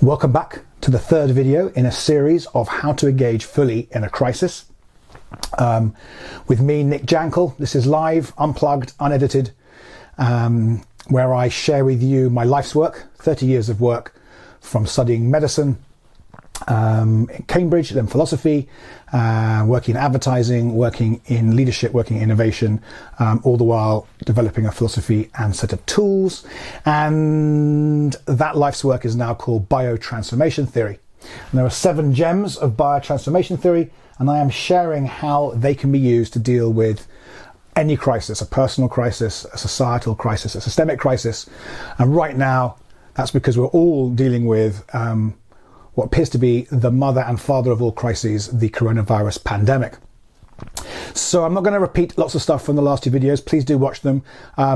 Welcome back to the third video in a series of how to engage fully in a crisis. With me, Nick Jankel. This is live, unplugged, unedited, where I share with you my life's work, 30 years of work from studying medicine in Cambridge, then philosophy, working in advertising, working in leadership, working in innovation, all the while developing a philosophy and set of tools. And that life's work is now called biotransformation theory. And there are 7 gems of biotransformation theory, and I am sharing how they can be used to deal with any crisis, a personal crisis, a societal crisis, a systemic crisis. And right now, that's because we're all dealing with what appears to be the mother and father of all crises, the coronavirus pandemic. So I'm not going to repeat lots of stuff from the last 2 videos. Please do watch them.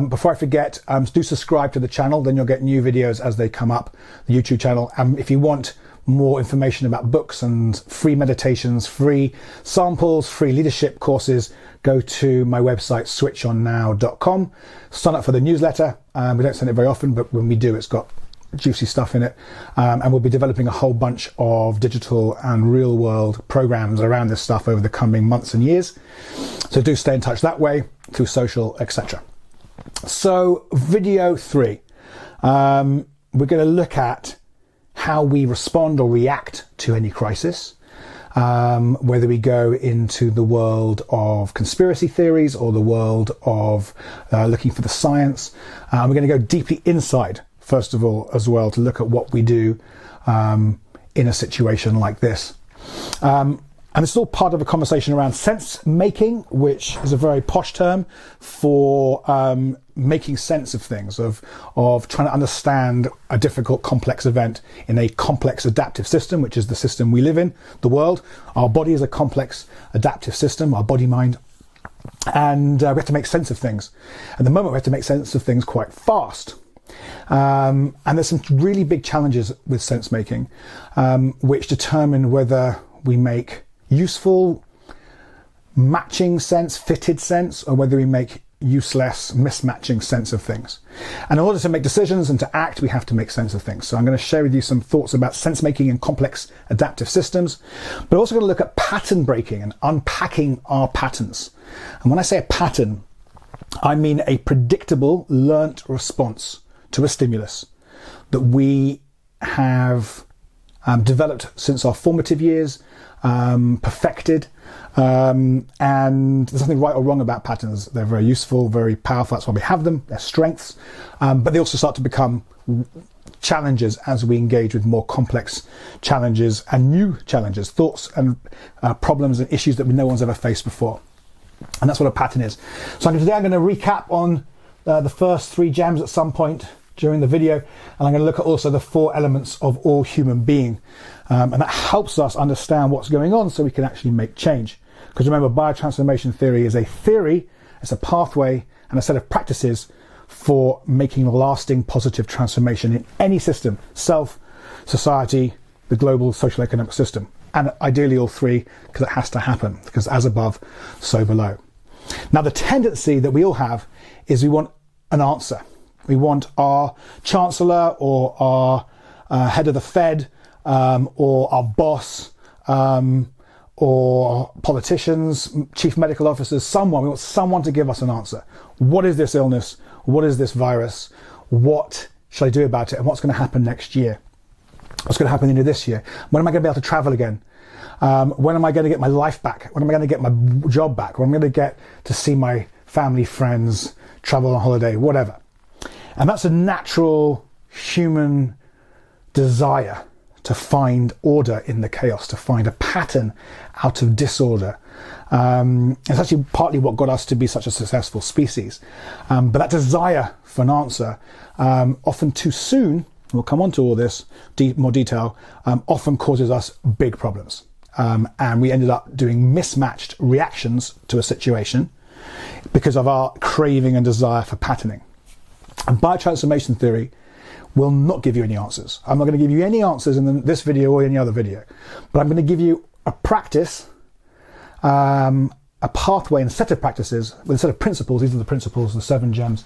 Before I forget, do subscribe to the channel, then you'll get new videos as they come up, the YouTube channel. If you want more information about books and free meditations, free samples, free leadership courses, go to my website, switchonnow.com. Sign up for the newsletter. We don't send it very often, but when we do, it's got juicy stuff in it. And we'll be developing a whole bunch of digital and real world programs around this stuff over the coming months and years. So do stay in touch that way, through social, etc. So video 3, we're going to look at how we respond or react to any crisis, whether we go into the world of conspiracy theories or the world of looking for the science. We're going to go deeply inside, first of all, as well, to look at what we do in a situation like this. And it's all part of a conversation around sense making, which is a very posh term for making sense of things, of trying to understand a difficult, complex event in a complex adaptive system, which is the system we live in, the world. Our body is a complex adaptive system, our body mind. And we have to make sense of things. At the moment, we have to make sense of things quite fast. And there's some really big challenges with sense making, which determine whether we make useful, matching sense, fitted sense, or whether we make useless, mismatching sense of things. And in order to make decisions and to act, we have to make sense of things. So I'm going to share with you some thoughts about sense making in complex adaptive systems, but also going to look at pattern breaking and unpacking our patterns. And when I say a pattern, I mean a predictable, learnt response to a stimulus that we have developed since our formative years, perfected, and there's nothing right or wrong about patterns. They're very useful, very powerful. That's why we have them. They're strengths, but they also start to become challenges as we engage with more complex challenges and new challenges, thoughts and problems and issues that no one's ever faced before. And that's what a pattern is. So today I'm going to recap on the first 3 gems at some point during the video, and I'm going to look at also the 4 elements of all human being, and that helps us understand what's going on so we can actually make change. Because remember, biotransformation theory is a theory, it's a pathway and a set of practices for making lasting positive transformation in any system: self, society, the global social economic system, and ideally all 3, because it has to happen, because as above, so below. Now, the tendency that we all have is we want an answer. We want our chancellor or our head of the Fed or our boss or politicians, chief medical officers, someone. We want someone to give us an answer. What is this illness? What is this virus? What should I do about it? And what's going to happen next year? What's going to happen into this year? When am I going to be able to travel again? When am I going to get my life back? When am I going to get my job back? When am I going to get to see my family, friends, travel on holiday, whatever? And that's a natural human desire to find order in the chaos, to find a pattern out of disorder. It's actually partly what got us to be such a successful species. But that desire for an answer, often too soon, we'll come on to all this more detail, often causes us big problems. And we ended up doing mismatched reactions to a situation because of our craving and desire for patterning. And biotransformation theory will not give you any answers. I'm not going to give you any answers in this video or any other video, but I'm going to give you a practice, a pathway and a set of practices with a set of principles. These are the principles, the 7 gems.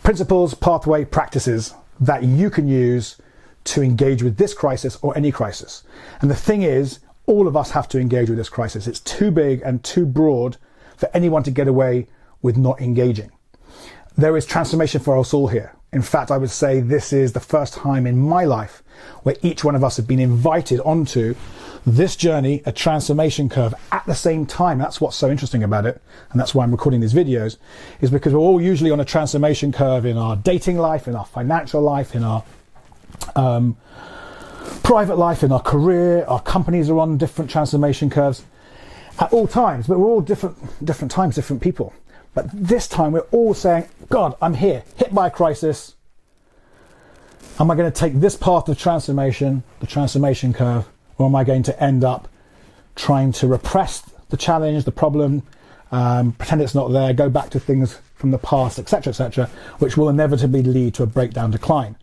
Principles, pathway, practices that you can use to engage with this crisis or any crisis. And the thing is, all of us have to engage with this crisis. It's too big and too broad for anyone to get away with not engaging. There is transformation for us all here. In fact, I would say this is the first time in my life where each one of us have been invited onto this journey, a transformation curve at the same time. That's what's so interesting about it. And that's why I'm recording these videos, is because we're all usually on a transformation curve in our dating life, in our financial life, in our private life, in our career. Our companies are on different transformation curves at all times, but we're all different times, different people. But this time we're all saying, God, I'm here, hit by a crisis. Am I going to take this path of transformation, the transformation curve, or am I going to end up trying to repress the challenge, the problem, pretend it's not there, go back to things from the past, etc., which will inevitably lead to a breakdown decline.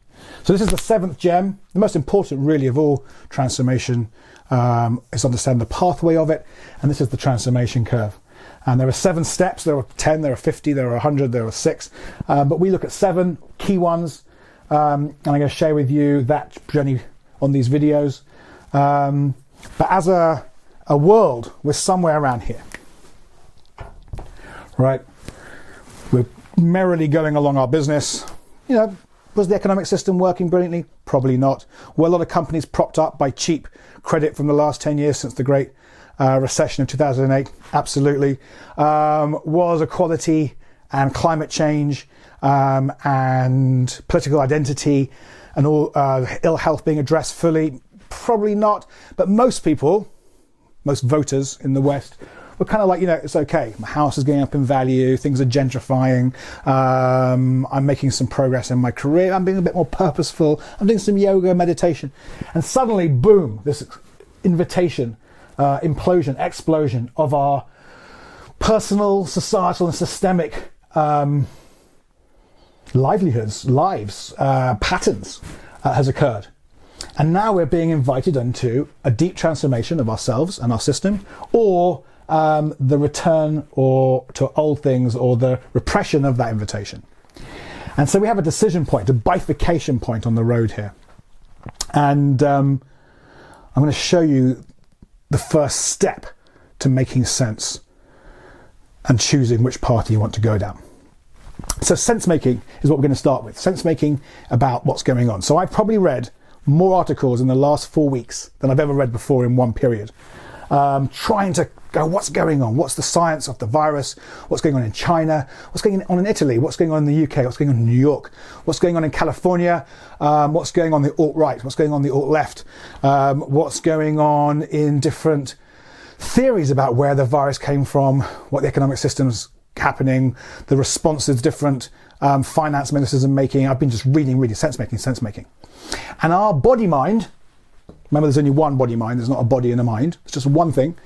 So this is the 7th gem. The most important really of all transformation is understand the pathway of it, and this is the transformation curve. And there are 7 steps, there are 10, there are 50, there are 100, there are 6, but we look at 7 key ones, and I'm going to share with you that journey on these videos. But as a world, we're somewhere around here, right? We're merrily going along our business. You know, was the economic system working brilliantly? Probably not. Were a lot of companies propped up by cheap credit from the last 10 years since the Great Recession of 2008? Absolutely. Was equality and climate change and political identity and all ill health being addressed fully? Probably not. But most people, most voters in the West, were kind of like, you know, it's okay. My house is going up in value. Things are gentrifying. I'm making some progress in my career. I'm being a bit more purposeful. I'm doing some yoga, meditation. And suddenly, boom, this invitation, implosion, explosion of our personal, societal and systemic livelihoods, lives, patterns has occurred. And now we're being invited into a deep transformation of ourselves and our system, or the return or to old things, or the repression of that invitation. And so we have a decision point, a bifurcation point on the road here. And I'm going to show you the first step to making sense and choosing which path you want to go down. So sense making is what we're going to start with. Sense making about what's going on. So I've probably read more articles in the last 4 weeks than I've ever read before in one period. Trying to go, what's going on? What's the science of the virus? What's going on in China? What's going on in Italy? What's going on in the UK? What's going on in New York? What's going on in California? What's going on the alt-right? What's going on the alt-left? What's going on in different theories about where the virus came from, what the economic system's happening, the responses different finance ministers are making. I've been just reading sense making. And our body mind, remember there's only one body mind, there's not a body and a mind, it's just one thing.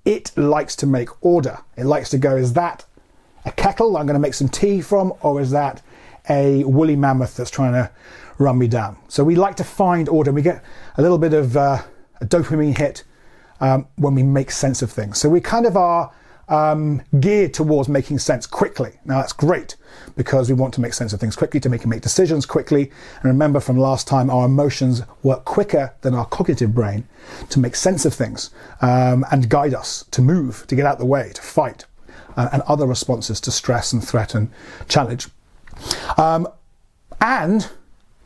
It likes to make order. It likes to go, is that a kettle I'm going to make some tea from, or is that a woolly mammoth that's trying to run me down? So we like to find order, and we get a little bit of a dopamine hit when we make sense of things. So we kind of are geared towards making sense quickly. Now that's great, because we want to make sense of things quickly, to make decisions quickly. And remember from last time, our emotions work quicker than our cognitive brain to make sense of things and guide us to move, to get out the way, to fight, and other responses to stress and threat and challenge. And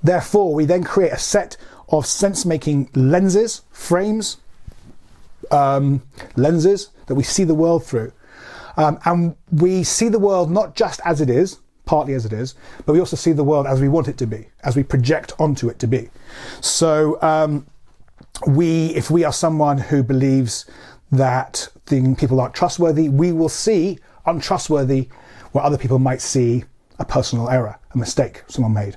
therefore, we then create a set of sense-making lenses, frames, lenses that we see the world through. And we see the world not just as it is, partly as it is, but we also see the world as we want it to be, as we project onto it to be. So if we are someone who believes that people aren't trustworthy, we will see untrustworthy where other people might see a personal error, a mistake someone made.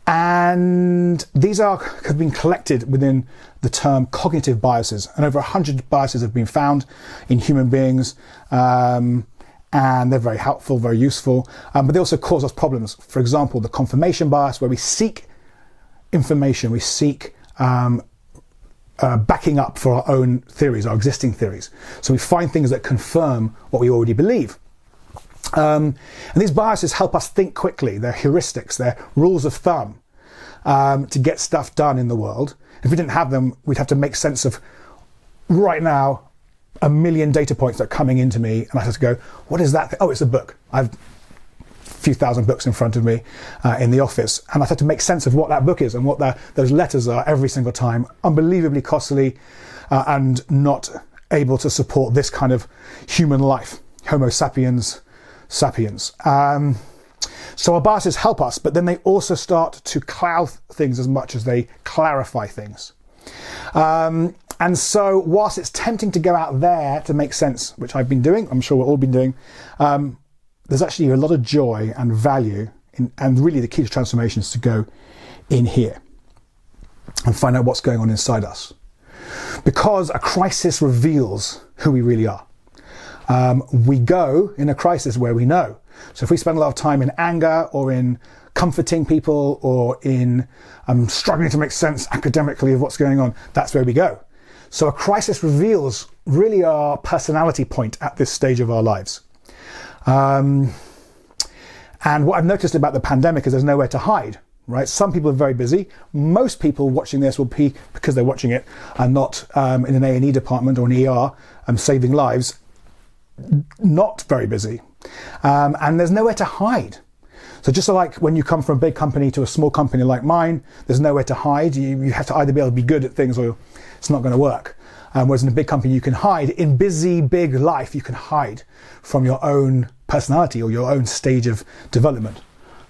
And these have been collected within the term cognitive biases, and over 100 biases have been found in human beings, and they're very helpful, very useful, but they also cause us problems. For example, the confirmation bias, where we seek information, we seek backing up for our own theories, our existing theories. So we find things that confirm what we already believe. And these biases help us think quickly. They're heuristics, they're rules of thumb. to get stuff done in the world. If we didn't have them, we'd have to make sense of, right now, 1 million data points that are coming into me, and I have to go, what is that? Oh, it's a book. I've few thousand books in front of me in the office, and I have to make sense of what that book is and what those letters are every single time. Unbelievably costly and not able to support this kind of human life. Homo sapiens sapiens. So our biases help us, but then they also start to cloud things as much as they clarify things. And so whilst it's tempting to go out there to make sense, which I've been doing, I'm sure we've all been doing, there's actually a lot of joy and value and really the key to transformation is to go in here and find out what's going on inside us. Because a crisis reveals who we really are. We go in a crisis where we know. So if we spend a lot of time in anger or in comforting people or in struggling to make sense academically of what's going on, that's where we go. So a crisis reveals really our personality point at this stage of our lives. And what I've noticed about the pandemic is there's nowhere to hide, right? Some people are very busy. Most people watching this will be, because they're watching it, and not in an A&E department or an ER saving lives, not very busy. And there's nowhere to hide. So just like when you come from a big company to a small company like mine, there's nowhere to hide. You have to either be able to be good at things or it's not going to work. Whereas in a big company, you can hide. In busy, big life, you can hide from your own personality or your own stage of development.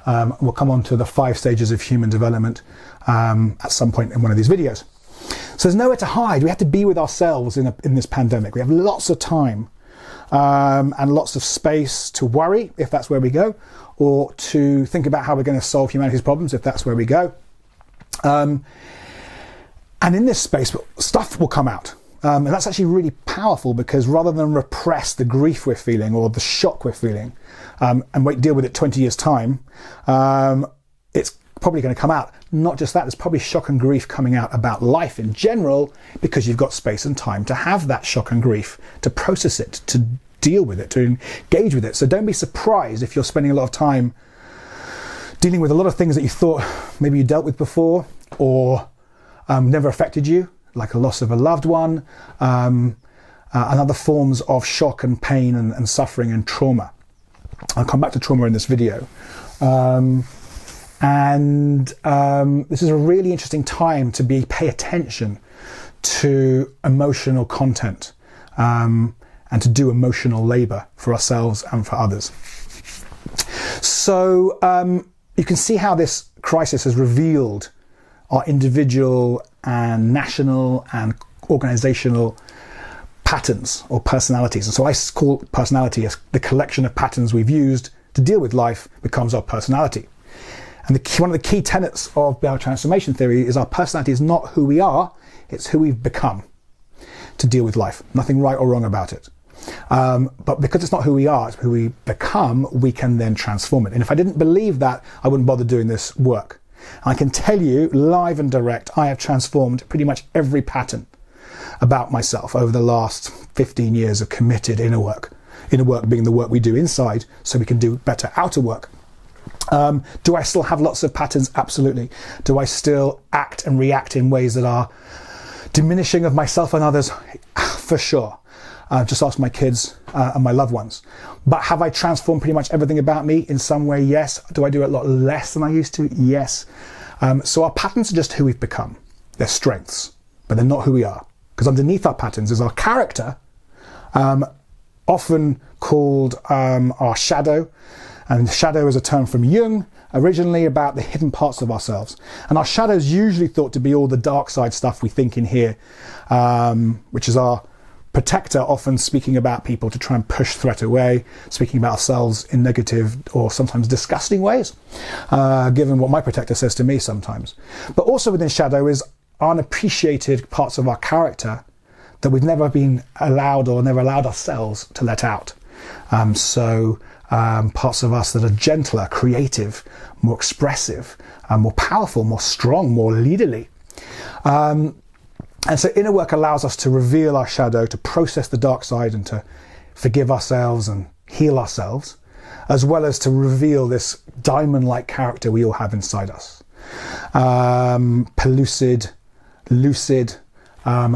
We'll come on to the 5 stages of human development at some point in one of these videos. So there's nowhere to hide. We have to be with ourselves in this pandemic. We have lots of time and lots of space to worry, if that's where we go, or to think about how we're going to solve humanity's problems, if that's where we go. And in this space, stuff will come out. And that's actually really powerful because rather than repress the grief we're feeling or the shock we're feeling and deal with it 20 years' time, it's probably going to come out. Not just that, there's probably shock and grief coming out about life in general because you've got space and time to have that shock and grief, to process it, to deal with it, to engage with it. So don't be surprised if you're spending a lot of time dealing with a lot of things that you thought maybe you dealt with before or never affected you, like a loss of a loved one, and other forms of shock and pain and suffering and trauma. I'll come back to trauma in this video. This is a really interesting time to pay attention to emotional content and to do emotional labor for ourselves and for others. So you can see how this crisis has revealed our individual and national and organizational patterns or personalities. And so I call personality as the collection of patterns we've used to deal with life becomes our personality. And one of the key tenets of biotransformation theory is our personality is not who we are, it's who we've become to deal with life. Nothing right or wrong about it. But because it's not who we are, it's who we become, we can then transform it. And if I didn't believe that, I wouldn't bother doing this work. I can tell you, live and direct, I have transformed pretty much every pattern about myself over the last 15 years of committed inner work. Inner work being the work we do inside so we can do better outer work. Do I still have lots of patterns? Absolutely. Do I still act and react in ways that are diminishing of myself and others? For sure. Just ask my kids and my loved ones. But have I transformed pretty much everything about me in some way? Yes. Do I do it a lot less than I used to? Yes. So our patterns are just who we've become. They're strengths, but they're not who we are. Because underneath our patterns is our character, often called our shadow. And shadow is a term from Jung, originally about the hidden parts of ourselves. And our shadow is usually thought to be all the dark side stuff we think in here, which is our protector, often speaking about people to try and push threat away, speaking about ourselves in negative or sometimes disgusting ways, given what my protector says to me sometimes. But also within shadow is unappreciated parts of our character that we've never been allowed or never allowed ourselves to let out. Parts of us that are gentler, creative, more expressive, more powerful, more strong, more leaderly. And so inner work allows us to reveal our shadow, to process the dark side and to forgive ourselves and heal ourselves, as well as to reveal this diamond-like character we all have inside us. pellucid, lucid,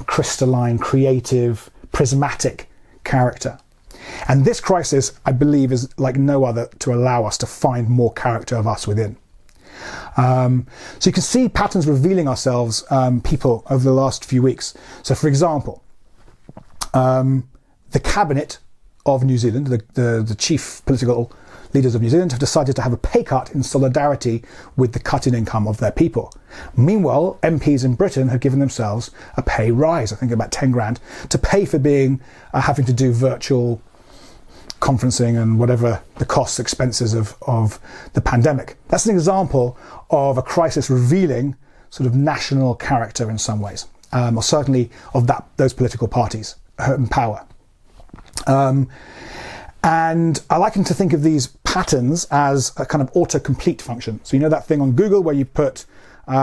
crystalline, creative, prismatic character. And this crisis, I believe, is like no other to allow us to find more character of us within. So you can see patterns revealing ourselves, people, over the last few weeks. So for example, the cabinet of New Zealand, the chief political leaders of New Zealand, have decided to have a pay cut in solidarity with the cut in income of their people. Meanwhile, MPs in Britain have given themselves a pay rise, I think about 10 grand, to pay for having to do virtual conferencing and whatever the costs, expenses of the pandemic. That's an example of a crisis revealing sort of national character in some ways, or certainly of those political parties in power. And I like to think of these patterns as a kind of autocomplete function. So you know that thing on Google where you put Nick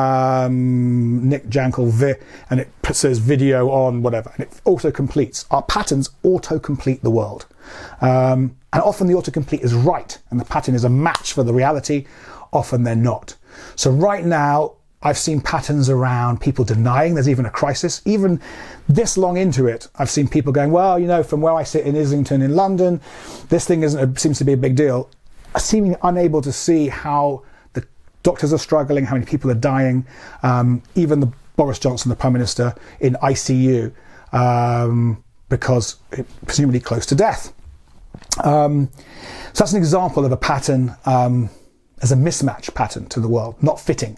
Jankel and it says video on whatever, and it auto-completes. Our patterns auto-complete the world. And often the autocomplete is right, and the pattern is a match for the reality. Often they're not. So right now, I've seen patterns around people denying there's even a crisis. Even this long into it, I've seen people going, well, you know, from where I sit in Islington in London, this thing seems to be a big deal. Seeming unable to see how the doctors are struggling, how many people are dying, even Boris Johnson, the Prime Minister, in ICU, because presumably close to death. So that's an example of a pattern as a mismatch pattern to the world, not fitting.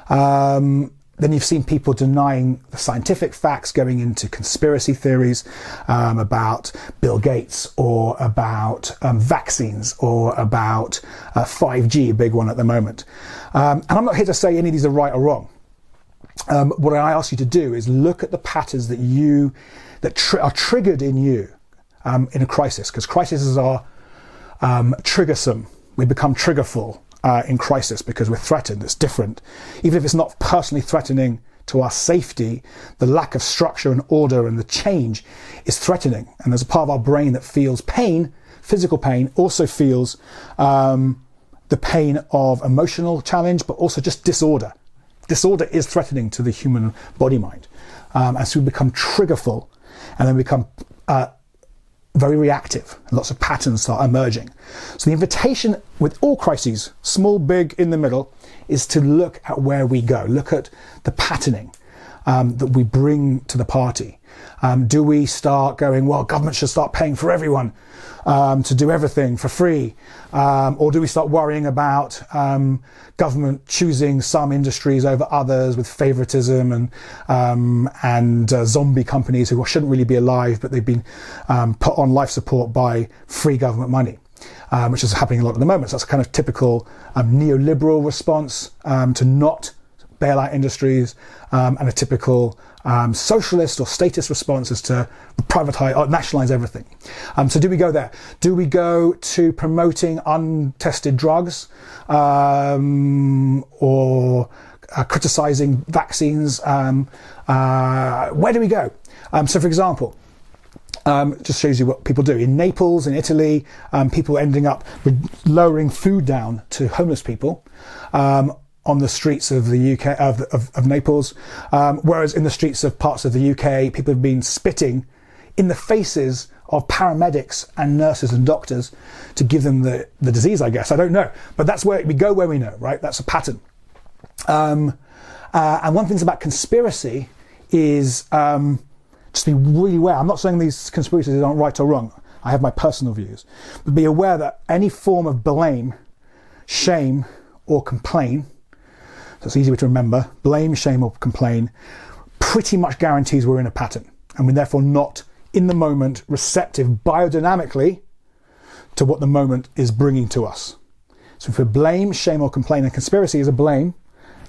Then you've seen people denying the scientific facts, going into conspiracy theories about Bill Gates, or about vaccines, or about 5G, a big one at the moment. And I'm not here to say any of these are right or wrong. What I ask you to do is look at the patterns that are triggered in you in a crisis, because crises are triggersome. We become triggerful in crisis because we're threatened. It's different. Even if it's not personally threatening to our safety, the lack of structure and order and the change is threatening. And there's a part of our brain that feels pain, physical pain, also feels the pain of emotional challenge, but also just disorder. Disorder is threatening to the human body mind. And so we become triggerful, and then we become very reactive. Lots of patterns start emerging. So the invitation with all crises, small, big, in the middle, is to look at where we go. Look at the patterning that we bring to the party. Do we start going, well, government should start paying for everyone to do everything for free? Or do we start worrying about government choosing some industries over others with favoritism and zombie companies who shouldn't really be alive, but they've been put on life support by free government money, which is happening a lot at the moment. So that's a kind of typical neoliberal response to not bail out industries, and a typical socialist or statist response is to privatize or nationalize everything. So do we go there? Do we go to promoting untested drugs, or criticizing vaccines? Where do we go? So for example, just shows you what people do. In Naples, in Italy, people ending up lowering food down to homeless people on the streets of the UK, of Naples, whereas in the streets of parts of the UK, people have been spitting in the faces of paramedics and nurses and doctors to give them the disease, I guess. I don't know. But that's where we go, where we know, right? That's a pattern. And one thing about conspiracy is just be really aware. I'm not saying these conspiracies aren't right or wrong. I have my personal views. But be aware that any form of blame, shame, or complain, so it's easy to remember, blame, shame, or complain, pretty much guarantees we're in a pattern. And we're therefore not, in the moment, receptive biodynamically to what the moment is bringing to us. So for blame, shame, or complain, and conspiracy is a blame,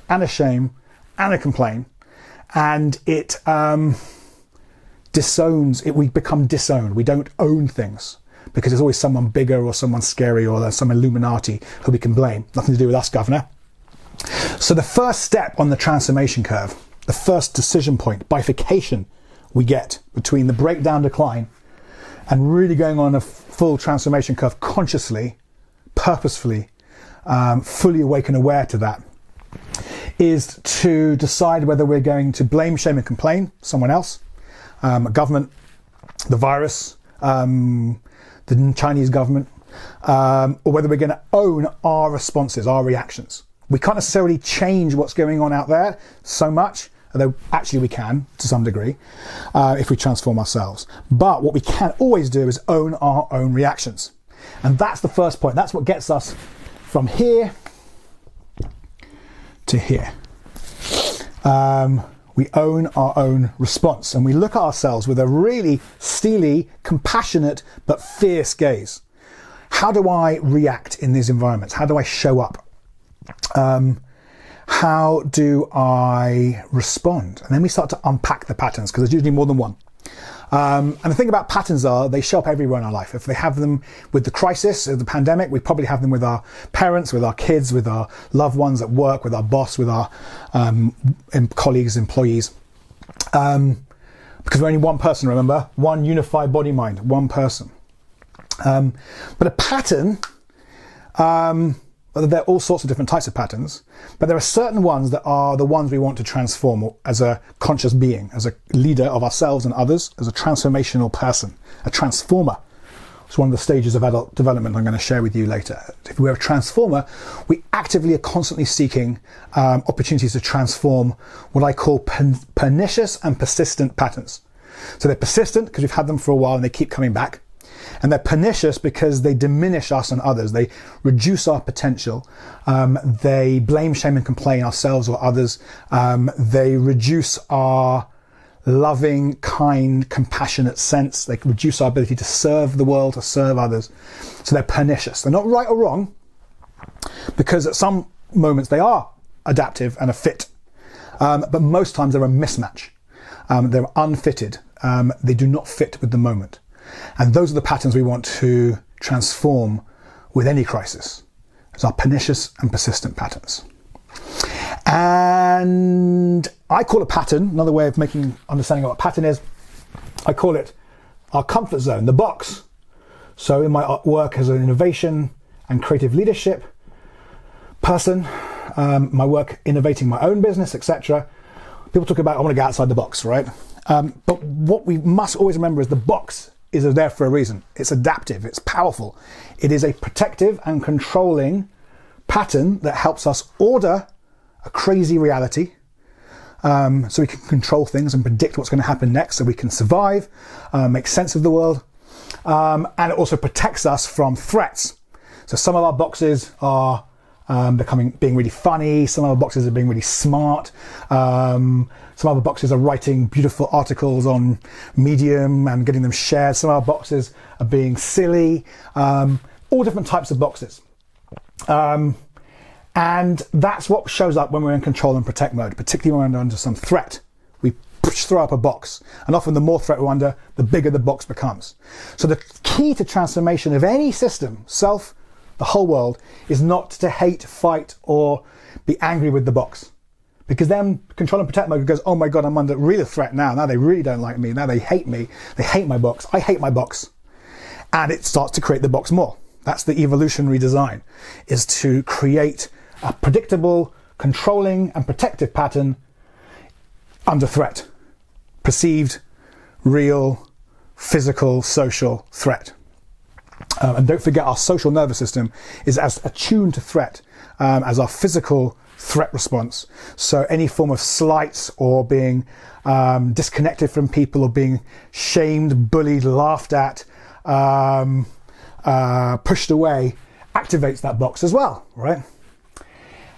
and a shame, and a complain, and it disowns, we become disowned. We don't own things because there's always someone bigger or someone scary or there's some Illuminati who we can blame. Nothing to do with us, governor. So the first step on the transformation curve, the first decision point, bifurcation we get between the breakdown decline and really going on a full transformation curve consciously, purposefully, fully awake and aware to that, is to decide whether we're going to blame, shame and complain someone else, a government, the virus, the Chinese government, or whether we're going to own our responses, our reactions. We can't necessarily change what's going on out there so much, although actually we can to some degree if we transform ourselves. But what we can always do is own our own reactions. And that's the first point. That's what gets us from here to here. We own our own response, and we look at ourselves with a really steely, compassionate, but fierce gaze. How do I react in these environments? How do I show up? How do I respond? And then we start to unpack the patterns, because there's usually more than one. And the thing about patterns are they show up everywhere in our life. If they have them with the crisis of the pandemic, we probably have them with our parents, with our kids, with our loved ones at work, with our boss, with our colleagues, employees. Because we're only one person, remember? One unified body mind, one person. But a pattern, there are all sorts of different types of patterns, but there are certain ones that are the ones we want to transform as a conscious being, as a leader of ourselves and others, as a transformational person, a transformer. It's one of the stages of adult development I'm going to share with you later. If we're a transformer, we actively are constantly seeking opportunities to transform what I call pernicious and persistent patterns. So they're persistent because we've had them for a while and they keep coming back. And they're pernicious because they diminish us and others. They reduce our potential. They blame, shame and complain ourselves or others. They reduce our loving, kind, compassionate sense. They reduce our ability to serve the world, to serve others. So they're pernicious. They're not right or wrong, because at some moments they are adaptive and a fit. But most times they're a mismatch. They're unfitted. They do not fit with the moment. And those are the patterns we want to transform with any crisis. Those are pernicious and persistent patterns. And I call a pattern, another way of understanding what a pattern is, I call it our comfort zone, the box. So in my work as an innovation and creative leadership person, my work innovating my own business, etc., people talk about, I want to get outside the box, right? But what we must always remember is the box is there for a reason. It's adaptive, it's powerful. It is a protective and controlling pattern that helps us order a crazy reality, so we can control things and predict what's going to happen next, so we can survive, make sense of the world, and it also protects us from threats. So some of our boxes are being really funny, some of our boxes are being really smart, some other boxes are writing beautiful articles on Medium and getting them shared. Some of our boxes are being silly, all different types of boxes. And that's what shows up when we're in control and protect mode, particularly when we're under some threat. We throw up a box, and often the more threat we're under, the bigger the box becomes. So the key to transformation of any system, self, the whole world, is not to hate, fight, or be angry with the box. Because then control and protect mode goes, oh my God, I'm under real threat now. Now they really don't like me. Now they hate me. They hate my box. I hate my box. And it starts to create the box more. That's the evolutionary design, is to create a predictable, controlling and protective pattern under threat. Perceived, real, physical, social threat. And don't forget, our social nervous system is as attuned to threat as our physical threat response. So any form of slights or being disconnected from people or being shamed, bullied, laughed at, pushed away activates that box as well, right?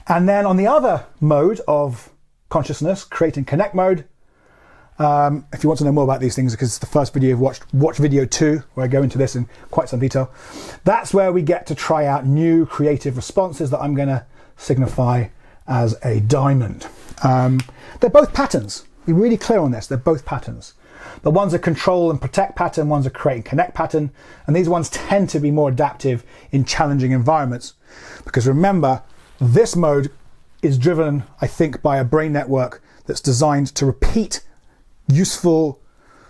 And then on the other mode of consciousness, create and connect mode, if you want to know more about these things, because it's the first video you've watched, watch video 2, where I go into this in quite some detail. That's where we get to try out new creative responses that I'm going to signify as a diamond. They're both patterns. Be really clear on this. They're both patterns. The one's a control and protect pattern, one's a create and connect pattern, and these ones tend to be more adaptive in challenging environments. Because remember, this mode is driven, I think, by a brain network that's designed to repeat useful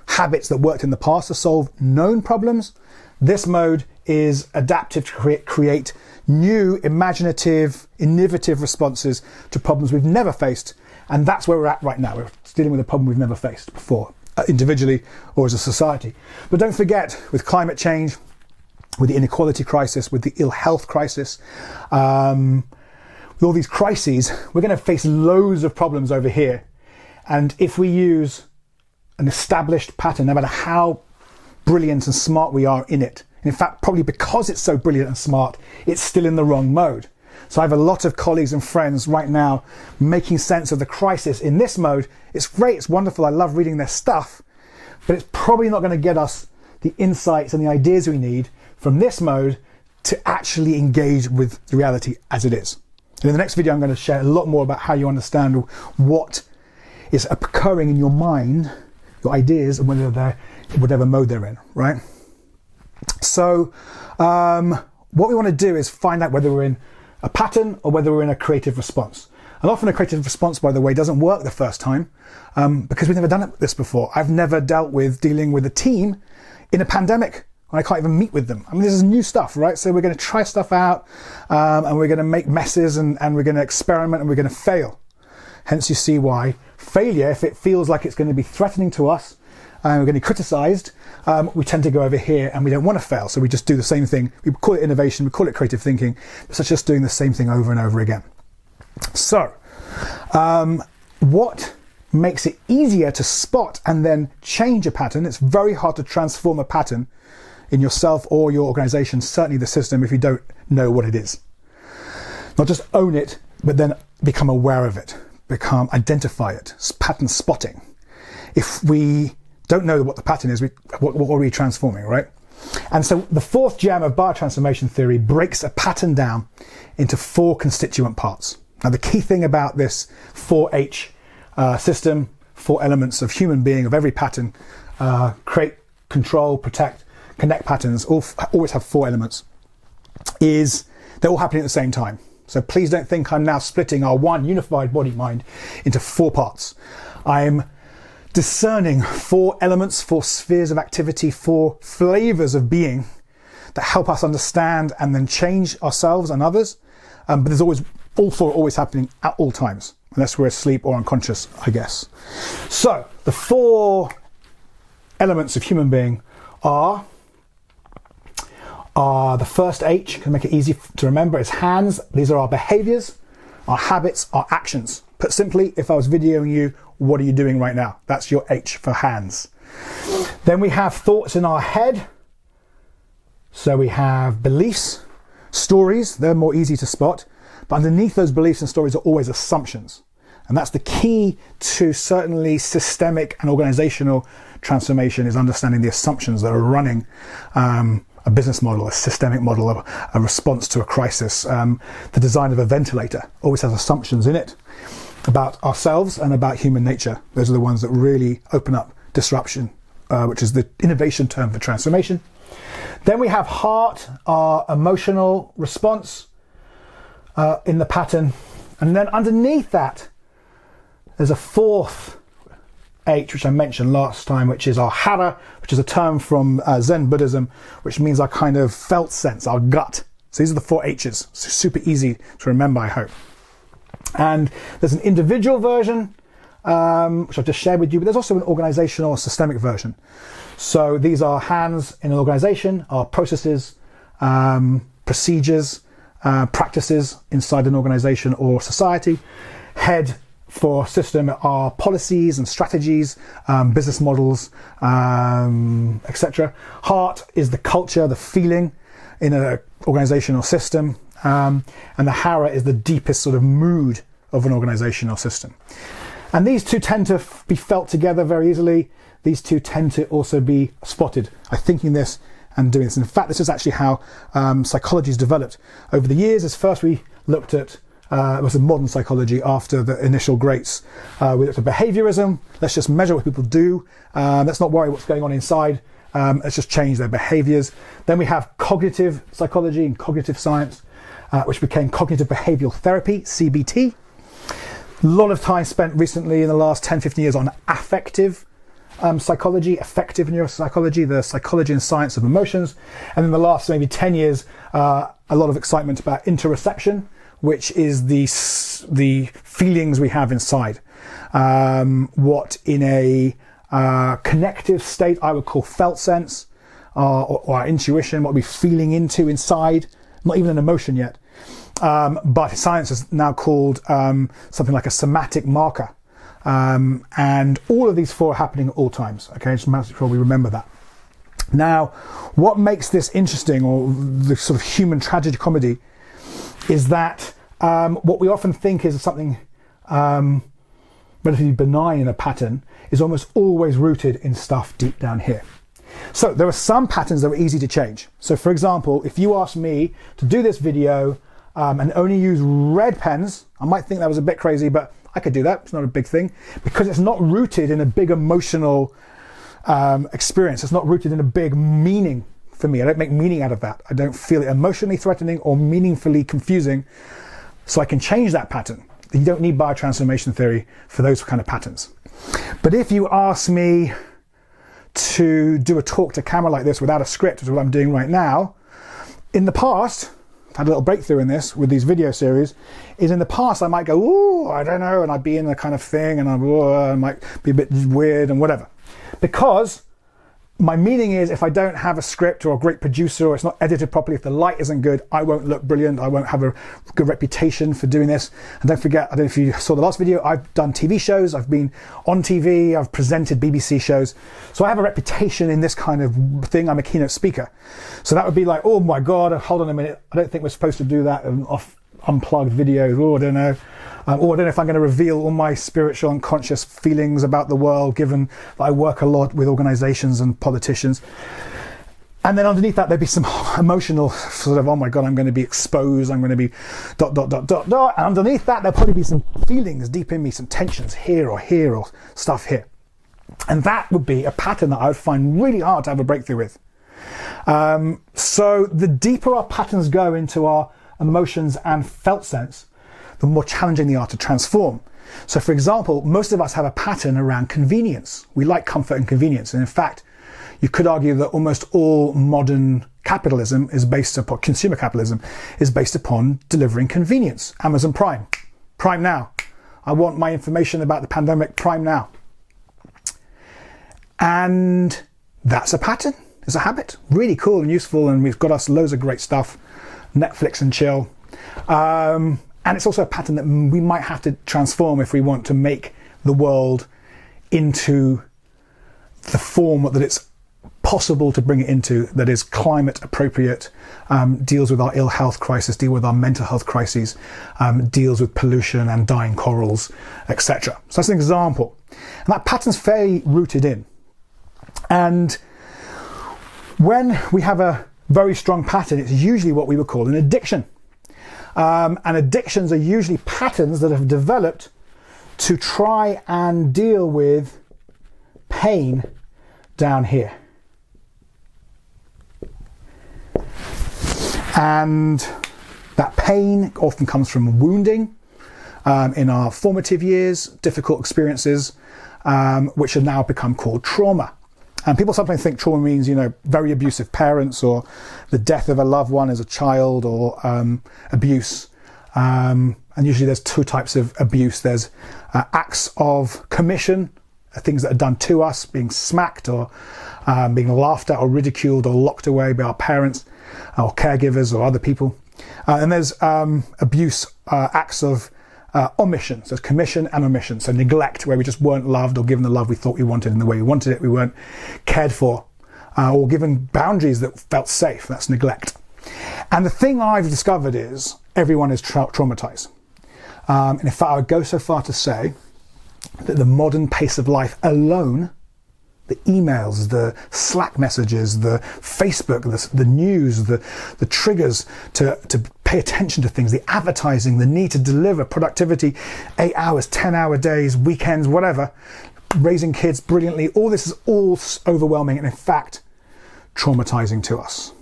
habits that worked in the past to solve known problems. This mode is adaptive to create new, imaginative, innovative responses to problems we've never faced. And that's where we're at right now. We're dealing with a problem we've never faced before, individually or as a society. But don't forget, with climate change, with the inequality crisis, with the ill health crisis, with all these crises, we're going to face loads of problems over here. And if we use an established pattern, no matter how brilliant and smart we are in it, and in fact, probably because it's so brilliant and smart, it's still in the wrong mode. So I have a lot of colleagues and friends right now making sense of the crisis in this mode. It's great, it's wonderful, I love reading their stuff, but it's probably not going to get us the insights and the ideas we need from this mode to actually engage with the reality as it is. And in the next video, I'm going to share a lot more about how you understand what is occurring in your mind, your ideas, and whether they're whatever mode they're in, right? So what we want to do is find out whether we're in a pattern or whether we're in a creative response. And often a creative response, by the way, doesn't work the first time because we've never done this before. I've never dealt with dealing with a team in a pandemic when I can't even meet with them. I mean, this is new stuff, right? So we're going to try stuff out and we're going to make messes and we're going to experiment and we're going to fail. Hence you see why failure, if it feels like it's going to be threatening to us and we're going to be criticized, we tend to go over here and we don't want to fail. So we just do the same thing. We call it innovation, we call it creative thinking. It's just doing the same thing over and over again. So what makes it easier to spot and then change a pattern? It's very hard to transform a pattern in yourself or your organization, certainly the system, if you don't know what it is. Not just own it, but then become aware of it, identify it, pattern spotting. If we don't know what the pattern is, what are we transforming, right? And so the fourth gem of biotransformation theory breaks a pattern down into 4 constituent parts. Now the key thing about this 4H system, 4 elements of human being, of every pattern, create, control, protect, connect patterns, always have 4 elements, is they're all happening at the same time. So please don't think I'm now splitting our one unified body-mind into 4 parts. I'm discerning 4 elements, 4 spheres of activity, 4 flavors of being that help us understand and then change ourselves and others. But there's always, all 4 are always happening at all times, unless we're asleep or unconscious, I guess. So the 4 elements of human being are the first H, can make it easy to remember, is hands. These are our behaviors, our habits, our actions. Put simply, if I was videoing you, what are you doing right now? That's your H for hands. Then we have thoughts in our head. So we have beliefs, stories, they're more easy to spot. But underneath those beliefs and stories are always assumptions. And that's the key to certainly systemic and organizational transformation, is understanding the assumptions that are running a business model, a systemic model, a response to a crisis. The design of a ventilator always has assumptions in it about ourselves and about human nature. Those are the ones that really open up disruption, which is the innovation term for transformation. Then we have heart, our emotional response in the pattern. And then underneath that, there's a 4th H, which I mentioned last time, which is our hara, which is a term from Zen Buddhism, which means our kind of felt sense, our gut. So these are the 4 H's. So super easy to remember, I hope. And there's an individual version, which I've just shared with you, but there's also an organizational or systemic version. So these are hands in an organization, are processes, procedures, practices inside an organization or society. Head for system are policies and strategies, business models, etc. Heart is the culture, the feeling in an organization or system. And the hara is the deepest sort of mood of an organization or system. And these two tend to be felt together very easily. These two tend to also be spotted. I'm thinking this and doing this. In fact, this is actually how psychology has developed over the years. As first we looked at it was a modern psychology after the initial greats. We looked at behaviorism. Let's just measure what people do. Let's not worry what's going on inside. Let's just change their behaviors. Then we have cognitive psychology and cognitive science, which became cognitive behavioral therapy, CBT. A lot of time spent recently in the last 10, 15 years on affective psychology, affective neuropsychology, the psychology and science of emotions. And in the last maybe 10 years, a lot of excitement about interoception, which is the feelings we have inside. What in a connective state I would call felt sense, or our intuition, what we're feeling into inside, not even an emotion yet. But science is now called something like a somatic marker. And all of these four are happening at all times. Okay, just make sure we remember that. Now, what makes this interesting, or the sort of human tragedy comedy, is that what we often think is something relatively benign in a pattern is almost always rooted in stuff deep down here. So there are some patterns that are easy to change. So for example, if you asked me to do this video and only use red pens, I might think that was a bit crazy, but I could do that. It's not a big thing because it's not rooted in a big emotional experience. It's not rooted in a big meaning for me. I don't make meaning out of that. I don't feel it emotionally threatening or meaningfully confusing. So I can change that pattern. You don't need biotransformation theory for those kind of patterns. But if you ask me to do a talk to camera like this without a script, which is what I'm doing right now, in the past, I've had a little breakthrough in this with these video series, is in the past I might go, ooh, I don't know, and I'd be in a kind of thing, and I might be a bit weird and whatever. Because my meaning is, if I don't have a script or a great producer, or it's not edited properly, if the light isn't good, I won't look brilliant, I won't have a good reputation for doing this. And don't forget, I don't know if you saw the last video, I've done TV shows, I've been on TV, I've presented BBC shows. So I have a reputation in this kind of thing, I'm a keynote speaker. So that would be like, oh my God, hold on a minute, I don't think we're supposed to do that off unplugged videos, oh, I don't know. Or I don't know if I'm going to reveal all my spiritual and conscious feelings about the world, given that I work a lot with organizations and politicians. And then underneath that, there'd be some emotional sort of, oh my God, I'm going to be exposed, I'm going to be ... And underneath that, there'll probably be some feelings deep in me, some tensions here or stuff here. And that would be a pattern that I would find really hard to have a breakthrough with. So the deeper our patterns go into our emotions and felt sense, the more challenging they are to transform. So for example, most of us have a pattern around convenience. We like comfort and convenience. And in fact, you could argue that almost all modern capitalism is based upon, consumer capitalism is based upon delivering convenience. Amazon Prime, Prime now. I want my information about the pandemic, Prime now. And that's a pattern, it's a habit. Really cool and useful, and we've got us loads of great stuff. Netflix and chill. And it's also a pattern that we might have to transform if we want to make the world into the form that it's possible to bring it into, that is climate appropriate, deals with our ill health crisis, deal with our mental health crises, deals with pollution and dying corals, etc. So that's an example. And that pattern's fairly rooted in. And when we have a very strong pattern, it's usually what we would call an addiction. And addictions are usually patterns that have developed to try and deal with pain down here. And that pain often comes from wounding in our formative years, difficult experiences, which have now become called trauma. And people sometimes think trauma means, very abusive parents or the death of a loved one as a child or abuse. And usually there's two types of abuse. There's acts of commission, things that are done to us, being smacked or being laughed at or ridiculed or locked away by our parents or caregivers or other people. And there's abuse acts of omission. So there's commission and omission. So neglect, where we just weren't loved or given the love we thought we wanted in the way we wanted it. We weren't cared for or given boundaries that felt safe. That's neglect. And the thing I've discovered is everyone is traumatized. And in fact, I would go so far to say that the modern pace of life alone, the emails, the Slack messages, the Facebook, the news, the triggers to pay attention to things, the advertising, the need to deliver productivity, 8 hours, 10-hour days, weekends, whatever, raising kids brilliantly, all this is all overwhelming and in fact traumatizing to us.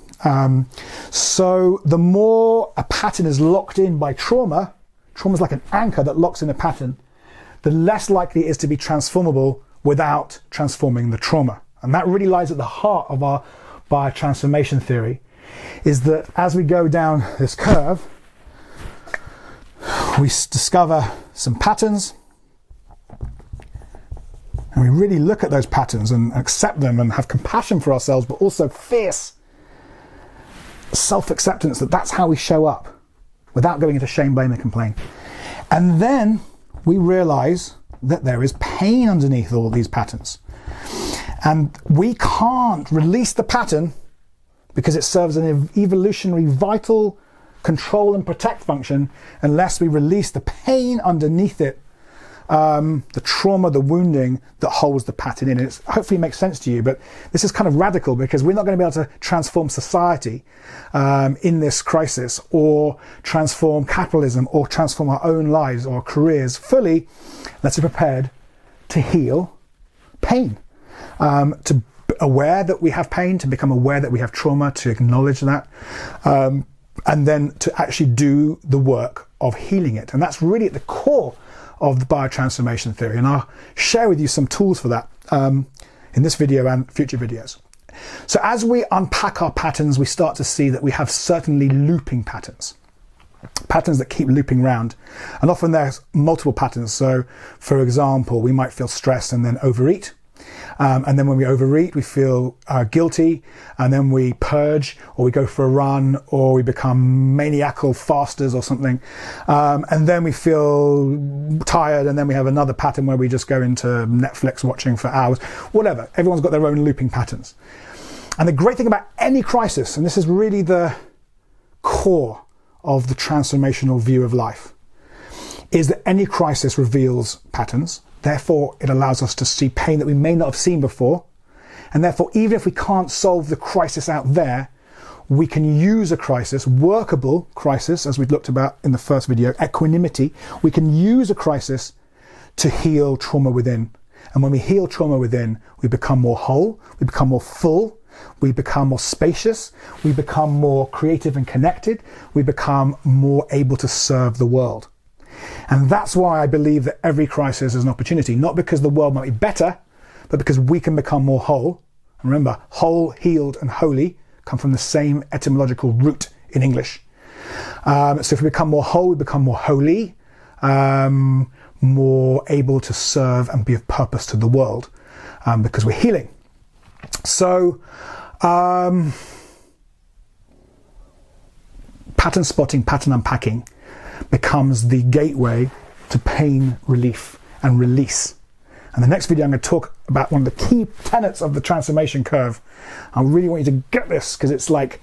So the more a pattern is locked in by trauma is like an anchor that locks in a pattern, the less likely it is to be transformable without transforming the trauma. And that really lies at the heart of our biotransformation theory, is that as we go down this curve, we discover some patterns, and we really look at those patterns and accept them and have compassion for ourselves, but also fierce self-acceptance that that's how we show up without going into shame, blame, and complain. And then we realize that there is pain underneath all these patterns. And we can't release the pattern because it serves an evolutionary vital control and protect function unless we release the pain underneath it, the trauma, the wounding that holds the pattern in. And it hopefully makes sense to you, but this is kind of radical because we're not going to be able to transform society in this crisis, or transform capitalism, or transform our own lives or careers fully unless we're prepared to heal pain, to be aware that we have pain, to become aware that we have trauma, to acknowledge that, and then to actually do the work of healing it. And that's really at the core of the biotransformation theory. And I'll share with you some tools for that in this video and future videos. So as we unpack our patterns, we start to see that we have certainly looping patterns that keep looping round. And often there's multiple patterns. So for example, we might feel stressed and then overeat. And then when we overeat, we feel guilty, and then we purge, or we go for a run, or we become maniacal fasters or something. And then we feel tired, and then we have another pattern where we just go into Netflix watching for hours, whatever. Everyone's got their own looping patterns. And the great thing about any crisis, and this is really the core of the transformational view of life, is that any crisis reveals patterns. Therefore, it allows us to see pain that we may not have seen before. And therefore, even if we can't solve the crisis out there, we can use a crisis, workable crisis, as we've looked about in the first video, equanimity. We can use a crisis to heal trauma within. And when we heal trauma within, we become more whole, we become more full, we become more spacious, we become more creative and connected, we become more able to serve the world. And that's why I believe that every crisis is an opportunity, not because the world might be better, but because we can become more whole. And remember, whole, healed, and holy come from the same etymological root in English. So if we become more whole, we become more holy, more able to serve and be of purpose to the world, because we're healing. So, pattern spotting, pattern unpacking becomes the gateway to pain relief and release. And the next video I'm going to talk about one of the key tenets of the transformation curve. I really want you to get this, because it's like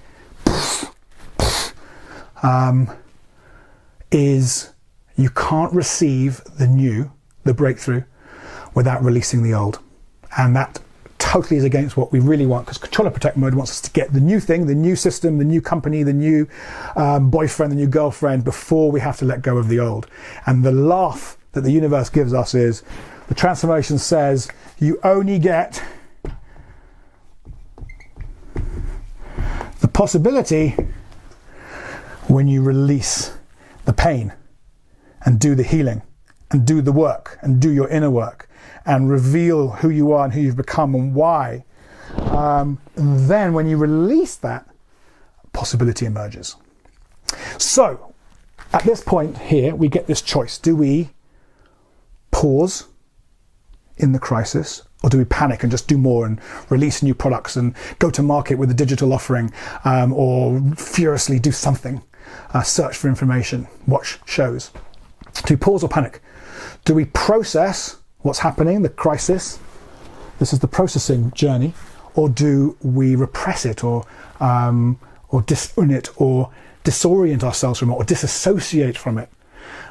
is you can't receive the new, the breakthrough, without releasing the old. And that totally is against what we really want, because control and protect mode wants us to get the new thing, the new system, the new company, the new boyfriend, the new girlfriend, before we have to let go of the old. And the laugh that the universe gives us is, the transformation says, you only get the possibility when you release the pain and do the healing and do the work and do your inner work and reveal who you are and who you've become and why. And then when you release that, possibility emerges. So at this point here, we get this choice. Do we pause in the crisis, or do we panic and just do more and release new products and go to market with a digital offering, or furiously do something, search for information, watch shows? Do we pause or panic? Do we process what's happening, the crisis? This is the processing journey. Or do we repress it, or disown it, or disorient ourselves from it, or disassociate from it?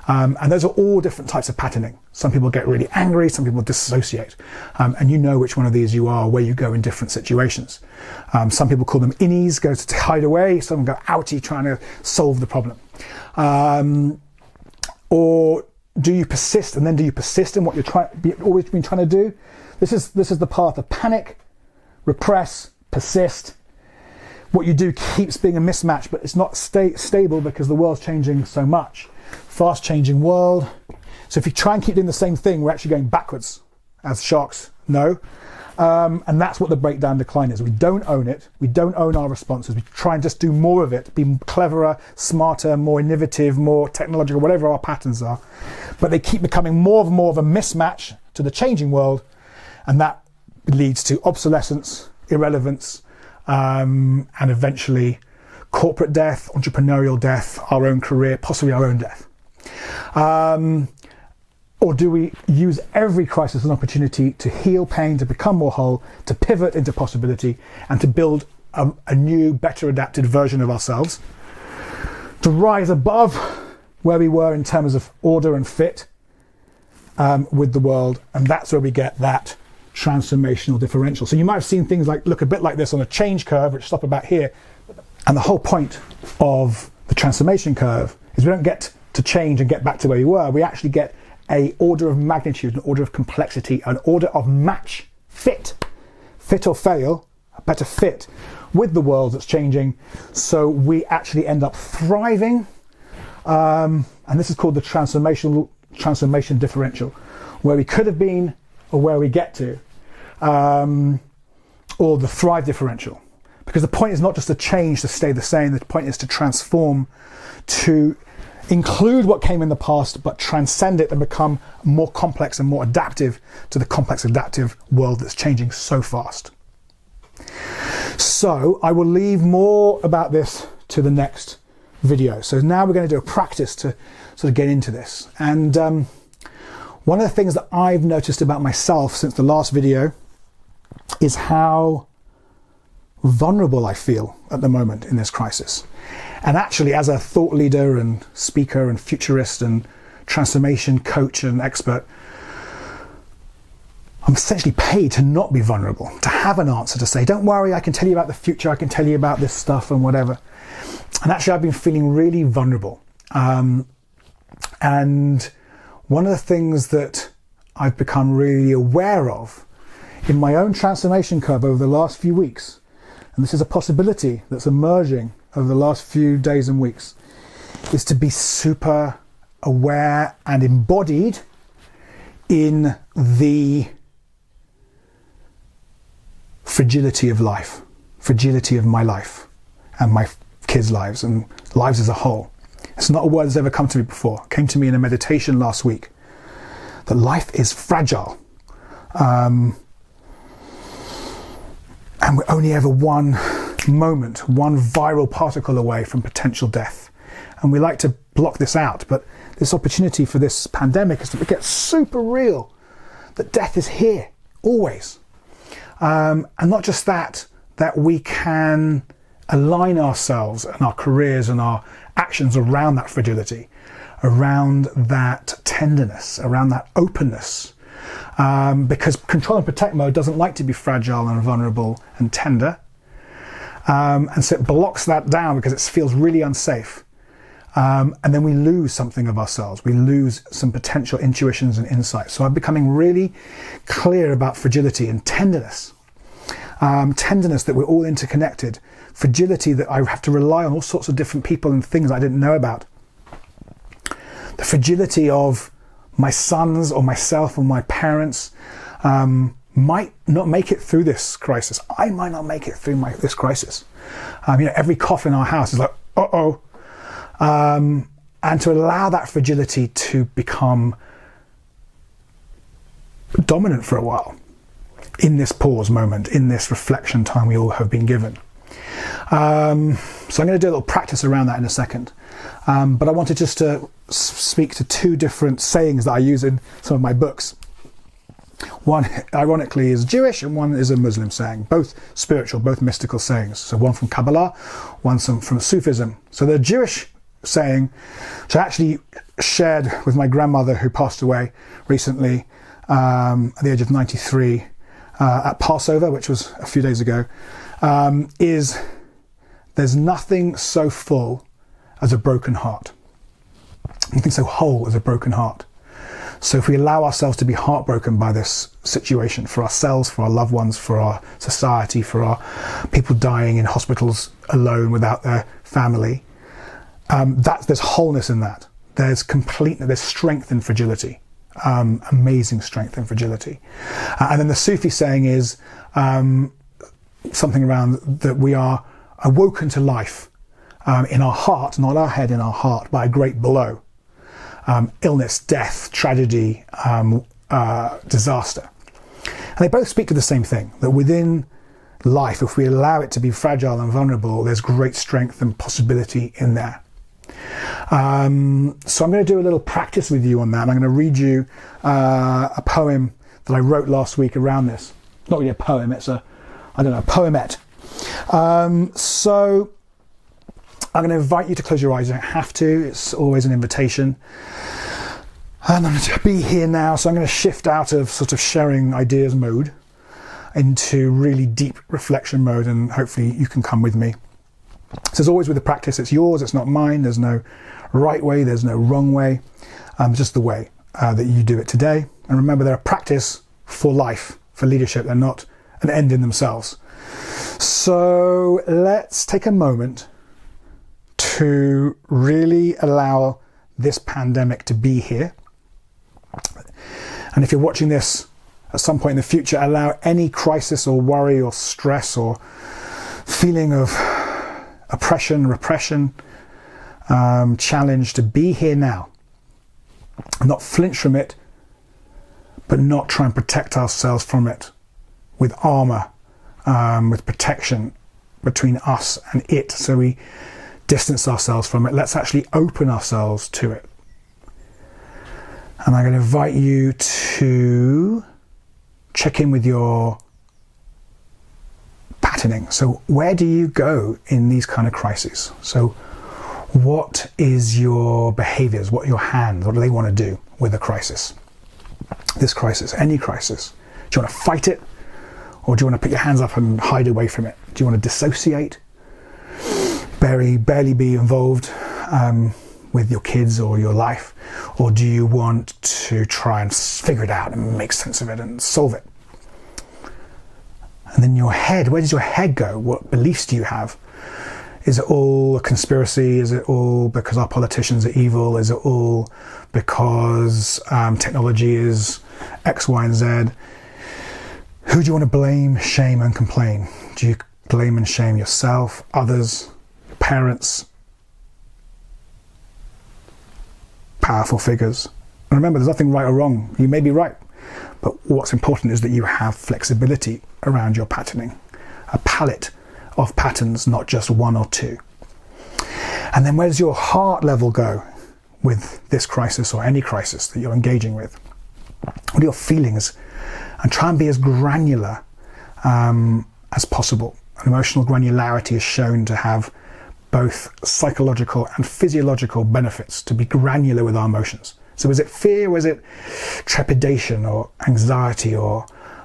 And those are all different types of patterning. Some people get really angry, some people dissociate. And you know which one of these you are, where you go in different situations. Some people call them innies, go to hide away. Some go outie, trying to solve the problem. Or do you persist, and then do you persist in what you're always been trying to do? This is the path of panic, repress, persist. What you do keeps being a mismatch, but it's not stable because the world's changing so much. Fast changing world. So if you try and keep doing the same thing, we're actually going backwards as sharks No. And that's what the breakdown decline is. We don't own it. We don't own our responses. We try and just do more of it, be cleverer, smarter, more innovative, more technological, whatever our patterns are. But they keep becoming more and more of a mismatch to the changing world. And that leads to obsolescence, irrelevance, and eventually corporate death, entrepreneurial death, our own career, possibly our own death. Or do we use every crisis as an opportunity to heal pain, to become more whole, to pivot into possibility, and to build a new, better adapted version of ourselves, to rise above where we were in terms of order and fit with the world, and that's where we get that transformational differential. So you might have seen things look a bit like this on a change curve, which stop about here, and the whole point of the transformation curve is we don't get to change and get back to where we were. We actually get a order of magnitude, an order of complexity, an order of match, fit or fail, a better fit with the world that's changing. So we actually end up thriving. And this is called the transformation differential, where we could have been or where we get to, or the thrive differential. Because the point is not just to change to stay the same, the point is to transform, to include what came in the past, but transcend it and become more complex and more adaptive to the complex, adaptive world that's changing so fast. So I will leave more about this to the next video. So now we're going to do a practice to sort of get into this. And one of the things that I've noticed about myself since the last video is how vulnerable I feel at the moment in this crisis. And actually, as a thought leader and speaker and futurist and transformation coach and expert, I'm essentially paid to not be vulnerable, to have an answer, to say, don't worry, I can tell you about the future, I can tell you about this stuff and whatever. And actually, I've been feeling really vulnerable. And one of the things that I've become really aware of in my own transformation curve over the last few weeks, and this is a possibility that's emerging over the last few days and weeks, is to be super aware and embodied in the fragility of life, fragility of my life and my kids' lives and lives as a whole. It's not a word that's ever come to me before. It came to me in a meditation last week, that life is fragile. And we're only ever one moment, one viral particle away from potential death. And we like to block this out, but this opportunity for this pandemic is to get super real, that death is here, always. And not just that we can align ourselves and our careers and our actions around that fragility, around that tenderness, around that openness. Because control and protect mode doesn't like to be fragile and vulnerable and tender. And so it blocks that down because it feels really unsafe. And then we lose something of ourselves. We lose some potential intuitions and insights. So I'm becoming really clear about fragility and tenderness. Tenderness that we're all interconnected. Fragility that I have to rely on all sorts of different people and things I didn't know about. The fragility of my sons or myself or my parents might not make it through this crisis. I might not make it through this crisis. Every cough in our house is like, uh-oh. And to allow that fragility to become dominant for a while in this pause moment, in this reflection time we all have been given. So I'm going to do a little practice around that in a second. But I wanted just to speak to two different sayings that I use in some of my books. One, ironically, is Jewish and one is a Muslim saying, both spiritual, both mystical sayings. So one from Kabbalah, one from Sufism. So the Jewish saying, which I actually shared with my grandmother who passed away recently at the age of 93 at Passover, which was a few days ago, is there's nothing so full as a broken heart. Nothing so whole as a broken heart. So if we allow ourselves to be heartbroken by this situation, for ourselves, for our loved ones, for our society, for our people dying in hospitals alone without their family, there's wholeness in that. There's completeness, there's strength in fragility. amazing strength and fragility. And then the Sufi saying is something around that we are awoken to life in our heart, not our head, in our heart, by a great blow. Illness, death, tragedy, disaster. And they both speak to the same thing, that within life, if we allow it to be fragile and vulnerable, there's great strength and possibility in there. So I'm going to do a little practice with you on that. I'm going to read you a poem that I wrote last week around this. Not really a poem, it's a poemette. So I'm going to invite you to close your eyes. You don't have to, it's always an invitation. And I'm going to be here now, so I'm going to shift out of sort of sharing ideas mode into really deep reflection mode, and hopefully you can come with me. So as always with the practice, it's yours, it's not mine. There's no right way, there's no wrong way, just the way that you do it today. And remember, they're a practice for life, for leadership. They're not an end in themselves. So let's take a moment to really allow this pandemic to be here. And if you're watching this at some point in the future, allow any crisis or worry or stress or feeling of oppression, repression, challenge to be here now. Not flinch from it, but not try and protect ourselves from it with armor, with protection between us and it. So we distance ourselves from it. Let's actually open ourselves to it. And I'm going to invite you to check in with your patterning. So where do you go in these kind of crises? So what is your behaviors? What are your hands? What do they want to do with a crisis? This crisis, any crisis. Do you want to fight it? Or do you want to put your hands up and hide away from it? Do you want to dissociate? Barely be involved with your kids or your life? Or do you want to try and figure it out and make sense of it and solve it? And then your head, where does your head go? What beliefs do you have? Is it all a conspiracy? Is it all because our politicians are evil? Is it all because technology is X, Y, and Z? Who do you want to blame, shame, and complain? Do you blame and shame yourself, others, your parents, powerful figures? And remember, there's nothing right or wrong. You may be right, but what's important is that you have flexibility around your patterning, a palette of patterns, not just one or two. And then where does your heart level go with this crisis or any crisis that you're engaging with? What are your feelings? And try and be as granular as possible. And emotional granularity is shown to have both psychological and physiological benefits, to be granular with our emotions. So is it fear, or is it trepidation or anxiety, or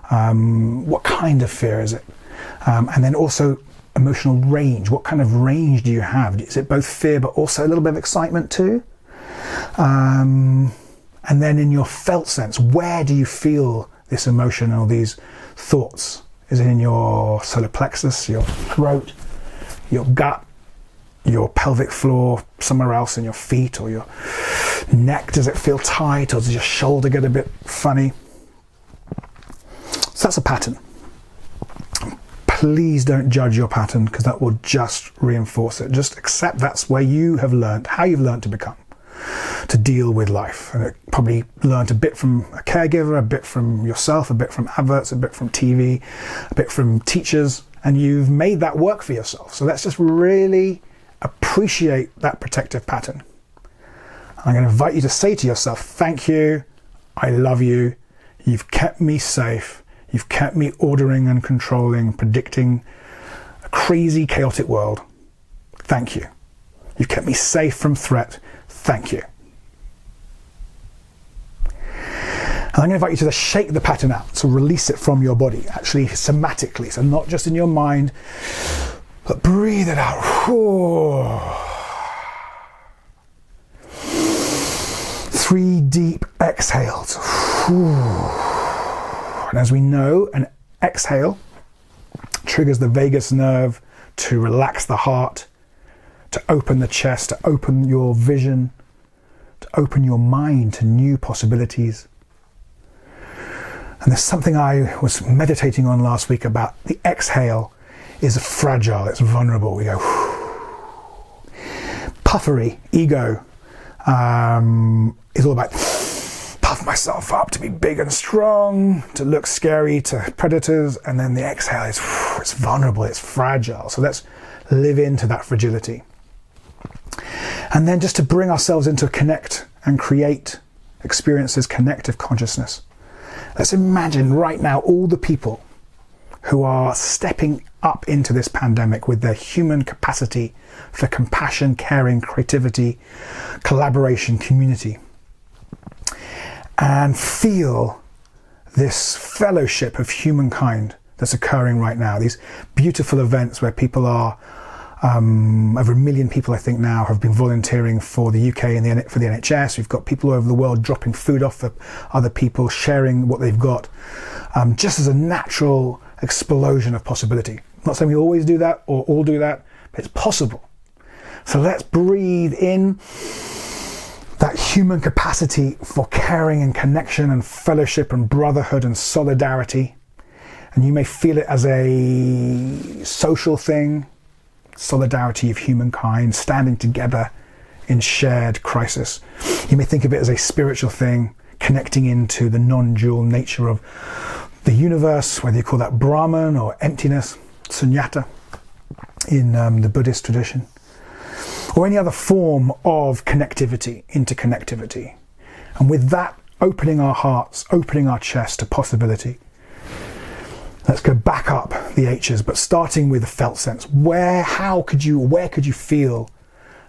what kind of fear is it? And then also emotional range. What kind of range do you have? Is it both fear but also a little bit of excitement too? And then in your felt sense, where do you feel this emotion or these thoughts? Is it in your solar plexus, your throat, your gut, your pelvic floor, somewhere else in your feet or your neck? Does it feel tight, or does your shoulder get a bit funny? So that's a pattern. Please don't judge your pattern, because that will just reinforce it. Just accept that's where you have learned, how you've learned to become, to deal with life. And it probably learned a bit from a caregiver, a bit from yourself, a bit from adverts, a bit from TV, a bit from teachers, and you've made that work for yourself. So let's just really appreciate that protective pattern. I'm going to invite you to say to yourself, thank you, I love you, you've kept me safe, you've kept me ordering and controlling, predicting a crazy, chaotic world. Thank you. You've kept me safe from threat. Thank you. And I'm going to invite you to shake the pattern out, so release it from your body, actually somatically, so not just in your mind, but breathe it out. 3 deep exhales. And as we know, an exhale triggers the vagus nerve to relax the heart, to open the chest, to open your vision, to open your mind to new possibilities. And there's something I was meditating on last week about the exhale is fragile, it's vulnerable. We go, puffery, ego, is all about puff myself up to be big and strong, to look scary to predators. And then the exhale is, it's vulnerable, it's fragile. So let's live into that fragility. And then just to bring ourselves into connect and create experiences, connective consciousness. Let's imagine right now all the people who are stepping up into this pandemic with their human capacity for compassion, caring, creativity, collaboration, community. And feel this fellowship of humankind that's occurring right now. These beautiful events where people are, over 1 million people I think now have been volunteering for the UK and for the NHS. We've got people all over the world dropping food off for other people, sharing what they've got, just as a natural explosion of possibility. Not saying we always do that or all do that, but it's possible. So let's breathe in that human capacity for caring and connection and fellowship and brotherhood and solidarity. And you may feel it as a social thing, solidarity of humankind, standing together in shared crisis. You may think of it as a spiritual thing, connecting into the non-dual nature of the universe, whether you call that Brahman or emptiness, sunyata, in the Buddhist tradition, or any other form of connectivity, interconnectivity. And with that, opening our hearts, opening our chest to possibility. Let's go back up the H's, but starting with the felt sense. Where could you feel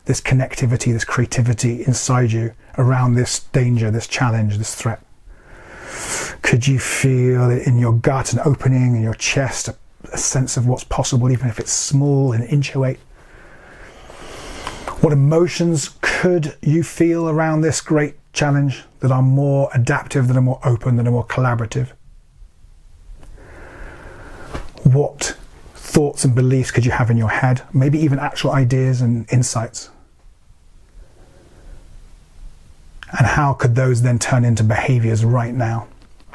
this connectivity, this creativity inside you around this danger, this challenge, this threat? Could you feel it in your gut, an opening in your chest, a sense of what's possible, even if it's small and inchoate? What emotions could you feel around this great challenge that are more adaptive, that are more open, that are more collaborative? What thoughts and beliefs could you have in your head? Maybe even actual ideas and insights. And how could those then turn into behaviors right now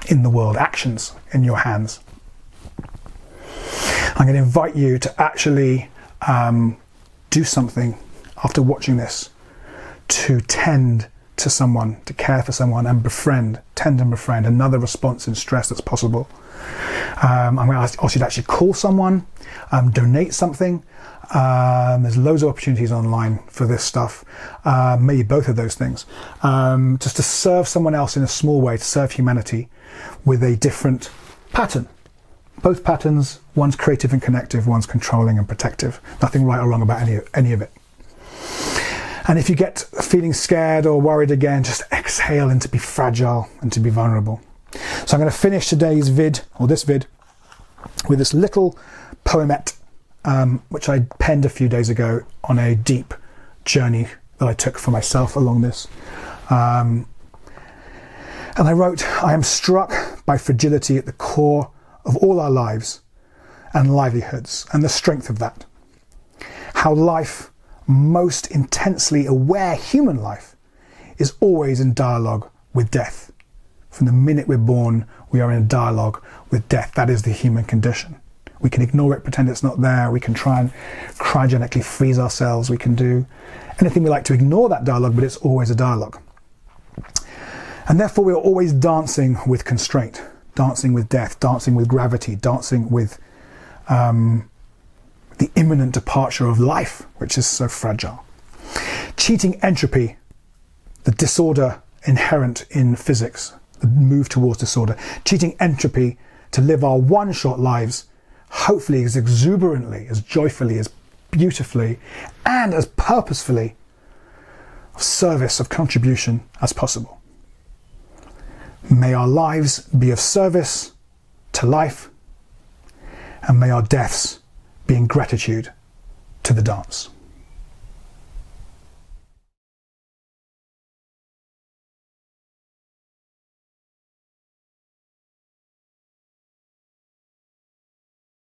in the world, actions in your hands? I'm going to invite you to actually do something after watching this, to tend to someone, to care for someone and tend and befriend another response in stress that's possible. I'm going to ask you to actually call someone, donate something. There's loads of opportunities online for this stuff, maybe both of those things. Just to serve someone else in a small way, to serve humanity with a different pattern. Both patterns, one's creative and connective, one's controlling and protective. Nothing right or wrong about any of it. And if you get feeling scared or worried again, just exhale and to be fragile and to be vulnerable. So I'm going to finish today's vid, or this vid, with this little poemette, which I penned a few days ago on a deep journey that I took for myself along this. And I wrote, I am struck by fragility at the core of all our lives and livelihoods, and the strength of that. How life, most intensely aware human life, is always in dialogue with death. From the minute we're born, we are in a dialogue with death. That is the human condition. We can ignore it, pretend it's not there. We can try and cryogenically freeze ourselves. We can do anything we like to ignore that dialogue, but it's always a dialogue. And therefore we are always dancing with constraint, dancing with death, dancing with gravity, dancing with the imminent departure of life, which is so fragile. Cheating entropy, the disorder inherent in physics, the move towards disorder. Cheating entropy to live our one-shot lives, hopefully as exuberantly, as joyfully, as beautifully, and as purposefully of service, of contribution as possible. May our lives be of service to life, and may our deaths be in gratitude to the dance.